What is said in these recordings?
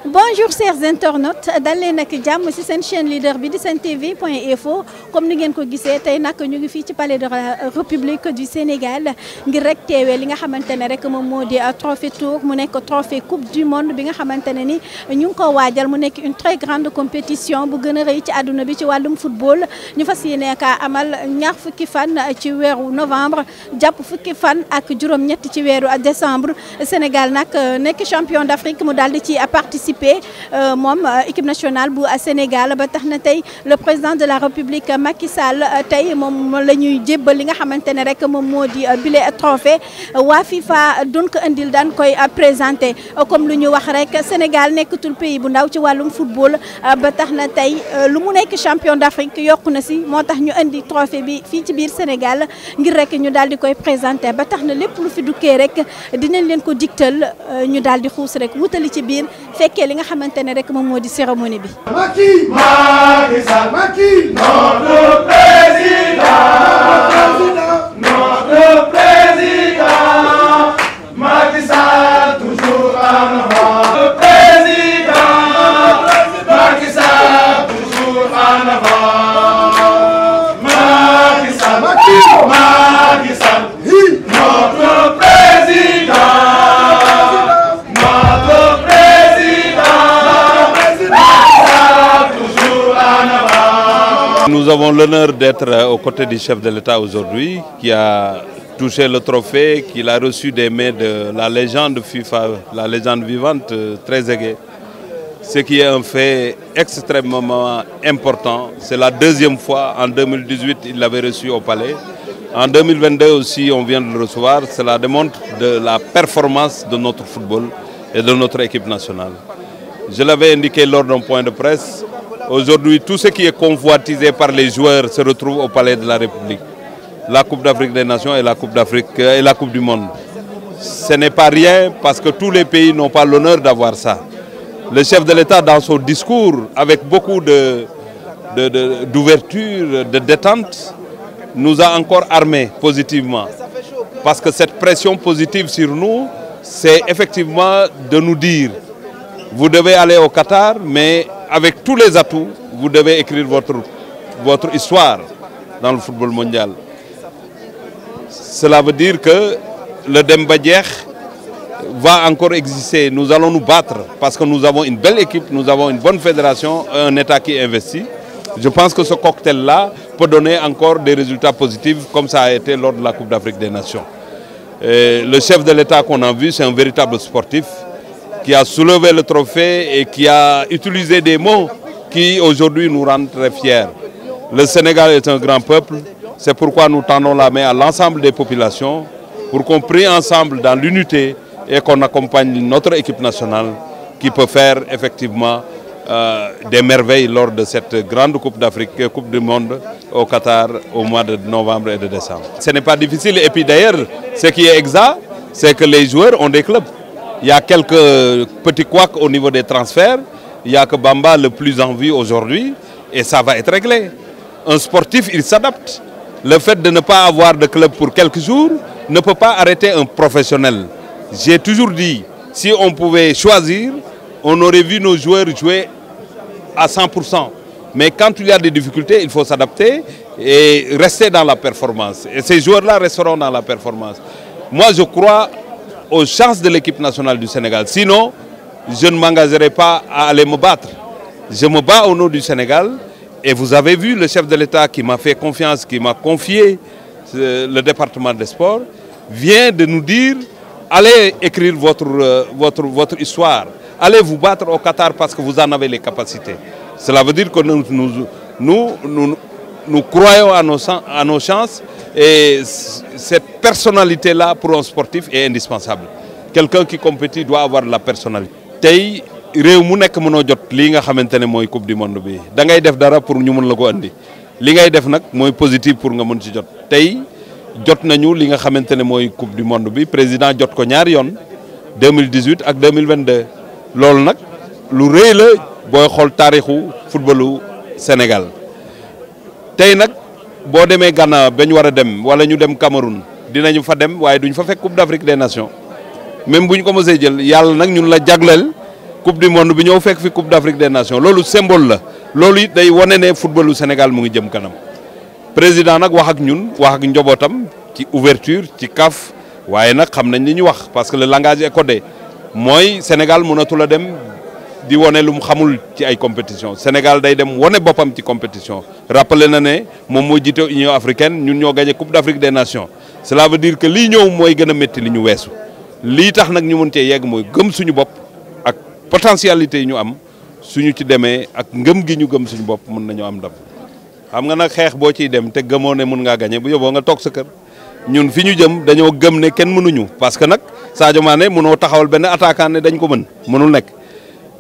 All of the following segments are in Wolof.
Bonjour chers internautes dal leen ak jàmm ci seen chaîne leader bi di Sen TV.info comme ni ngeen ko gisee tey nag ñu ngi fii ci palais de la République du Sénégal ngir rek teewee li nga xamante ne rek moom moo di trophée tour mu nekk trophée coupe du monde bi nga xamante ne ni ñu ngi ko waajal mu nekk une très grande compétition bu gën a rëy ci àdduna bi ci wàllum football ñu fas yéene ka amal ñaar fukki fan ci weeru novembre jàpp fukki fan ak juróom-ñett ci weeru décembre Sénégal nag nekk champion d'Afrique mu daal di ci participer moom équipe nationale bu Sénégal ba tax na tey le président de la République Macky Sall tey moom la ñuy jébbal li nga xamante ne rek moom moo di bile trophée waa FIFA doon ko indil daan koy présenté comme lu ñu wax rek Sénégal nekkatul pays bu ndaw ci wàllum football ba tax na tey lu mu nekk champion d'Afrique yokku na si moo tax ñu indi trophée bi fii ci biir Sénégal ngir rek ñu daal di koy présenté ba tax na lépp lu fi dukkee rek dinañ leen ko digtal ñu daal di xuus rek wutali ci biir fekkee li nga xamante ne rek moom moo di cérémonie bi. Macky Sall, Macky notre président, notre président, Macky Sall toujours en avant. Notre président, Macky Sall toujours en avant. Macky Sall, Macky Sall, notre président. Nous avons l'honneur d'être aux côtés du chef de l'État aujourd'hui, qui a touché le trophée, qu'il a reçu des mains de la légende FIFA, la légende vivante Trezeguet. Ce qui est un fait extrêmement important. C'est la deuxième fois. En 2018, il l'avait reçu au Palais. En 2022 aussi, on vient de le recevoir. Cela démontre de la performance de notre football et de notre équipe nationale. Je l'avais indiqué lors d'un point de presse. Aujourd'hui, tout ce qui est convoitisé par les joueurs se retrouve au Palais de la République. La Coupe d'Afrique des Nations et la Coupe d'Afrique et la Coupe du Monde. Ce n'est pas rien parce que tous les pays n'ont pas l'honneur d'avoir ça. Le chef de l'État, dans son discours, avec beaucoup d'ouverture, de détente, nous a encore armés positivement. Parce que cette pression positive sur nous, c'est effectivement de nous dire vous devez aller au Qatar, mais avec tous les atouts, vous devez écrire votre histoire dans le football mondial. Cela veut dire que le Demba Diekh va encore exister. Nous allons nous battre parce que nous avons une belle équipe, nous avons une bonne fédération, un État qui investit. Je pense que ce cocktail-là peut donner encore des résultats positifs comme ça a été lors de la Coupe d'Afrique des Nations. Et le chef de l'État qu'on a vu, c'est un véritable sportif qui a soulevé le trophée et qui a utilisé des mots qui aujourd'hui nous rendent très fiers. Le Sénégal est un grand peuple, c'est pourquoi nous tendons la main à l'ensemble des populations pour qu'on prie ensemble dans l'unité et qu'on accompagne notre équipe nationale qui peut faire effectivement des merveilles lors de cette grande Coupe d'Afrique, Coupe du Monde au Qatar au mois de novembre et de décembre. Ce n'est pas difficile et puis d'ailleurs, ce qui est exact, c'est que les joueurs ont des clubs. Il y a quelques petits couacs au niveau des transferts. Il n'y a que Bamba le plus en vue aujourd'hui et ça va être réglé. Un sportif, il s'adapte. Le fait de ne pas avoir de club pour quelques jours ne peut pas arrêter un professionnel. J'ai toujours dit, si on pouvait choisir, on aurait vu nos joueurs jouer à 100%. Mais quand il y a des difficultés, il faut s'adapter et rester dans la performance. Et ces joueurs-là resteront dans la performance. Moi, je crois aux chances de l'équipe nationale du Sénégal. Sinon, je ne m'engagerai pas à aller me battre. Je me bats au nom du Sénégal et vous avez vu le chef de l'État qui m'a fait confiance, qui m'a confié le département des sports, vient de nous dire allez écrire votre histoire, allez vous battre au Qatar parce que vous en avez les capacités. Cela veut dire que nous croyons à nos chances et cette personnalité-là pour un sportif est indispensable. Quelqu'un qui compétit doit avoir la personnalité. Tey réew mu nekk mënoo jot lii nga xamante ne mooy coupe du monde bi da ngay def dara pour ñu mën la ko andi li ngay def nag mooy positif pour nga mën ci jot. Tey jot nañu li nga xamante ne mooy coupe du monde bi président jot ko ñaari yoon 2018 ak 2022 loolu nag lu rëy la booy xool taarixu footballu Sénégal tey nag. boo demee Ghana ba ñu war a dem wala ñu dem Cameroun dinañu fa dem waaye duñ fa fekk Coupe d'Afrique des Nations même bu ñu ko mosee jël yàlla nag ñun la jagleel coupe du monde bi ñëw fekk fi coupe d'Afrique des nations loolu symbole la loolu it day wane ne footballu Sénégal mu ngi jëm kanam président nag wax ak ñun wax ak njabootam ci ouverture ci CAF waaye nag xam nañ li ñu wax parce que le langage est codé mooy Sénégal mënatul a dem di wane lu mu xamul ci ay compétition Sénégal day dem wane boppam ci compétition rappelé na ne moom moo jiite Union africaine ñun ñoo gagné coupe d'Afrique des nations cela veut dire que lii ñëw mooy gën a métti li ñu weesu lii tax nag ñu mën cee yegg mooy gëm suñu bopp ak potentialité yi ñu am suñu ci demee ak ngëm gi ñu gëm suñu bopp mën nañoo am ndam xam nga nag xeex boo ciy dem te gëmoo ne mën ngaa gagné bu yóbboo nga toog sa kër ñun fi ñu jëm dañoo gëm ne kenn mënuñu parce que nag Sadio Mané mënoo taxawal benn attaquant ne dañ ko mënul nekk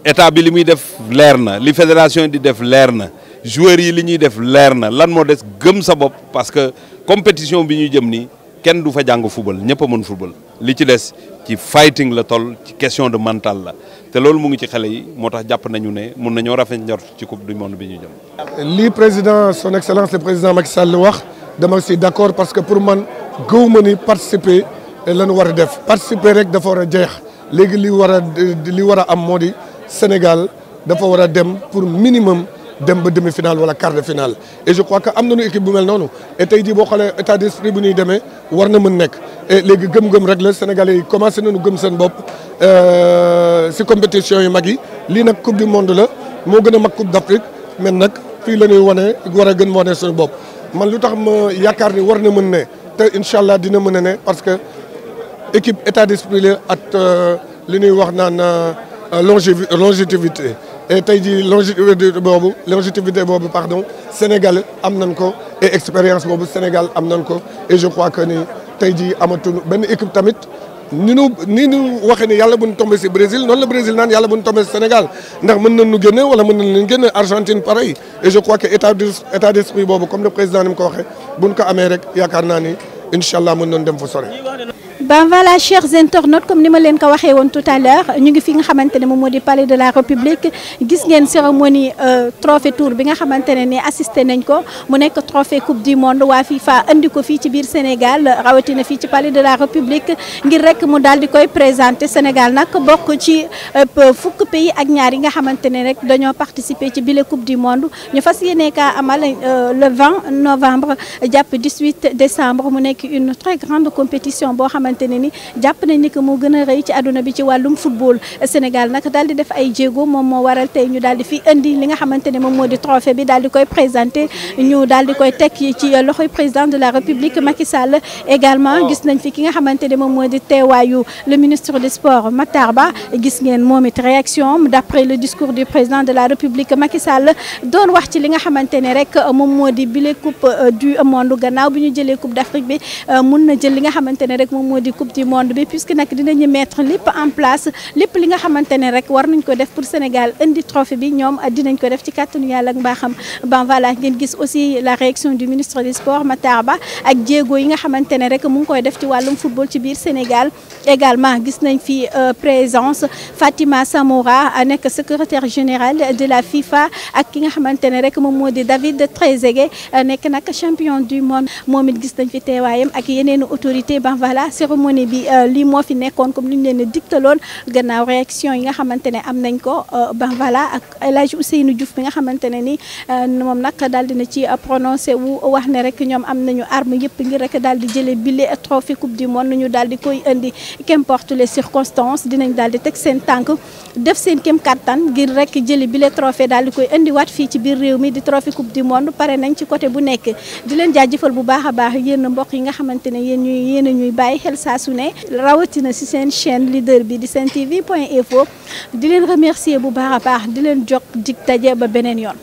état bi li muy def leer na li fédération di def leer na joueurs yi li ñuy def leer na lan moo des gëm sa bopp parce que compétition bi ñuy jëm nii kenn du fa jàng football ñëpp a mën football li ci des ci fighting la toll ci question de mental la te loolu mu ngi ci xale yi moo tax jàpp nañu ne mun nañoo rafet njort ci coupe du monde bi ñuy jëm. lii président son excellence le président Macky Sall wax dama si d'accord parce que pour man gëw ma ni participer lañu war a def participer rek dafa war a jeex léegi li war a am moo di Sénégal dafa war a dem pour minimum dem ba demi-finale wala quart de finale et je crois que am nañu équipe bu mel noonu et tey jii boo xoolee état d'esprit bu ñuy demee war na mën nekk et léegi gëm-gëm rek la Sénégalais yi commencé nañu gëm seen bopp si compétition yu mag yi lii nag coupe du monde la moo gën a mag coupe d'Afrique mais nag fii la ñuy wane war a gën wane suñu bopp man lu tax ma yaakaar ni war na mën ne te incha allah dina mën a ne parce que équipe état d'esprit la ak li ñuy wax naan longévité et tey jii longévité boobu pardon Sénégal am nañ ko et expérience boobu Sénégal am nañ ko et je crois que ni tey jii amatul benn équipe tamit ni ñu waxee ni yàlla bu ñu tombé si Brésil noonu la Brésil naan yàlla bu ñu tombé si Sénégal ndax mën nañu génne wala mën nañu leen génne Argentine pareil et je crois que état d'esprit boobu comme le président ni mu ko waxee bu ñu ko amee rek yaakaar naa ni incha allah mën nañu dem fa sore. Ben voilà, chers internautes, comme ni ma leen ko waxee woon tout à l'heure ñu ngi fi nga xamante ne moom moo di palais de la République gis ngeen cérémonie trophée tour bi nga xamante ne ni assisté nañ ko mu nekk trophée coupe du monde waa FIFA andi ko fii ci biir Sénégal rawatina fii ci palais de la République ngir rek mu daal di koy présenter Sénégal nag bokk ci fukk pays ak ñaar yi nga xamante ne rek dañoo participer ci bile coupe du monde ñu fas yéene kaa amal le 20 novembre jàpp 18 décembre mu nekk une très grande compétition boo xamante ne ni jàpp nañ ni que moo gën a rëy ci àdduna bi ci wàllum football Sénégal nag daal di def ay jéego moom moo waral tey ñu daal di fi indi li nga xamante ne moom moo di trophée bi daal di koy présenté ñu daal di koy teg ci loxoy président de la République Macky Sall également gis nañ fi ki nga xamante ne moom moo di teewaayu le ministre des sports Matar Ba gis ngeen moom it réaction d'après le discours du président de la République Macky Sall doon wax ci li nga xamante ne rek moom moo di bile coupe du monde gannaaw bi ñu jëlee coupe d'Afrique bi mun na jël li nga xamante ne rek moom moo di coupe du monde bi puisque nag dinañu mettre lépp en place lépp li nga xamante ne rek war nañ ko def pour Sénégal indi trophée bi ñoom dinañ ko def ci kàttanu yàlla ak mbaaxam ben voilà ngeen gis aussi la réaction du ministre des sports Matar Ba ak jéego yi nga xamante ne rek mu ngi koy def ci wàllum football ci biir Sénégal également gis nañ fi présence Fatima Samoura nekk secrétaire général de la FIFA ak ki nga xamante ne rek moom moo di David Trezeguet nekk nag champion du monde moom it gis nañ fi teewaayam ak yeneen autorité ben voilà cérémonie bi lii moo fi nekkoon comme ni ñu leen digtaloon gannaaw réaction yi nga xamante ne am nañ ko ben voilà ak El Hadj Ousseynou Diouf bi nga xamante ne ni moom nag daal dina ci prononcé wu wax ne rek ñoom am nañu arme yëpp ngir rek daal di jëlee bile trophée coupe du monde ñu daal di koy indi qu'importe les circonstances dinañ daal di teg seen tànk def seen kéem kattan ngir rek jëli bile trophée daal di koy indiwaat fii ci biir réew mi di trophée coupe du monde pare nañ ci côté bu nekk di leen jaajëfal bu baax a baax yéen mbokk yi nga xamante ne yéen a ñuy bàyyi xel saa su ne rawatina si seen chaîne leader bi di Sen TV.info di leen remercier bu baax a baax di leen jokk dig daje ba beneen yoon.